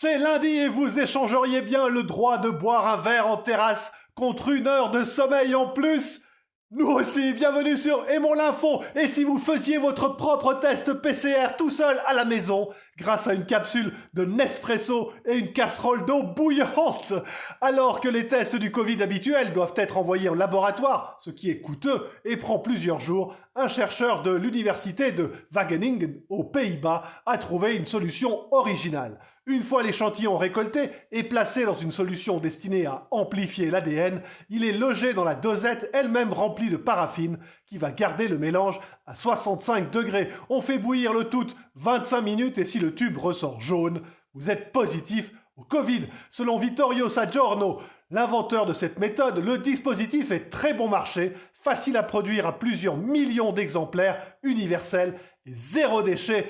C'est lundi et vous échangeriez bien le droit de boire un verre en terrasse contre 1 heure de sommeil en plus? Nous aussi, bienvenue sur Aimons l'Info. Et si vous faisiez votre propre test PCR tout seul à la maison, grâce à une capsule de Nespresso et une casserole d'eau bouillante, alors que les tests du Covid habituels doivent être envoyés en laboratoire, ce qui est coûteux et prend plusieurs jours, un chercheur de l'université de Wageningen aux Pays-Bas a trouvé une solution originale. Une fois l'échantillon récolté et placé dans une solution destinée à amplifier l'ADN, il est logé dans la dosette elle-même remplie de paraffine qui va garder le mélange à 65 degrés. On fait bouillir le tout 25 minutes et si le tube ressort jaune, vous êtes positif au Covid. Selon Vittorio Saggiorno, l'inventeur de cette méthode, le dispositif est très bon marché, facile à produire à plusieurs millions d'exemplaires, universel et zéro déchet.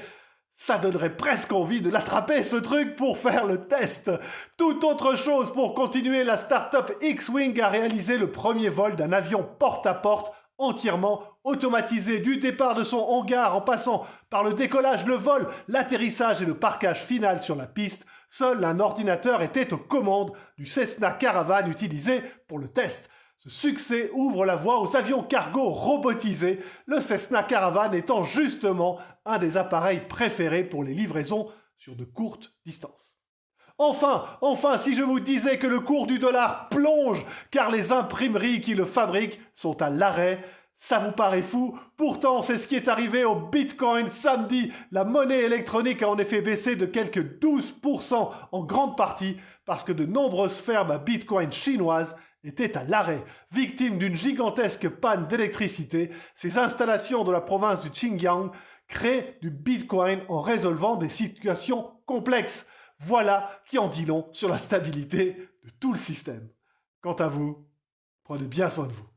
Ça donnerait presque envie de l'attraper ce truc pour faire le test. Toute autre chose pour continuer, la start-up X-Wing a réalisé le premier vol d'un avion porte-à-porte entièrement automatisé du départ de son hangar en passant par le décollage, le vol, l'atterrissage et le parquage final sur la piste. Seul un ordinateur était aux commandes du Cessna Caravan utilisé pour le test. Ce succès ouvre la voie aux avions cargo robotisés, le Cessna Caravan étant justement un des appareils préférés pour les livraisons sur de courtes distances. Enfin, si je vous disais que le cours du dollar plonge car les imprimeries qui le fabriquent sont à l'arrêt, ça vous paraît fou? Pourtant, c'est ce qui est arrivé au Bitcoin samedi. La monnaie électronique a en effet baissé de quelques 12%, en grande partie parce que de nombreuses fermes à Bitcoin chinoises étaient à l'arrêt. Victimes d'une gigantesque panne d'électricité, ces installations de la province du Xinjiang créent du Bitcoin en résolvant des situations complexes. Voilà qui en dit long sur la stabilité de tout le système. Quant à vous, prenez bien soin de vous.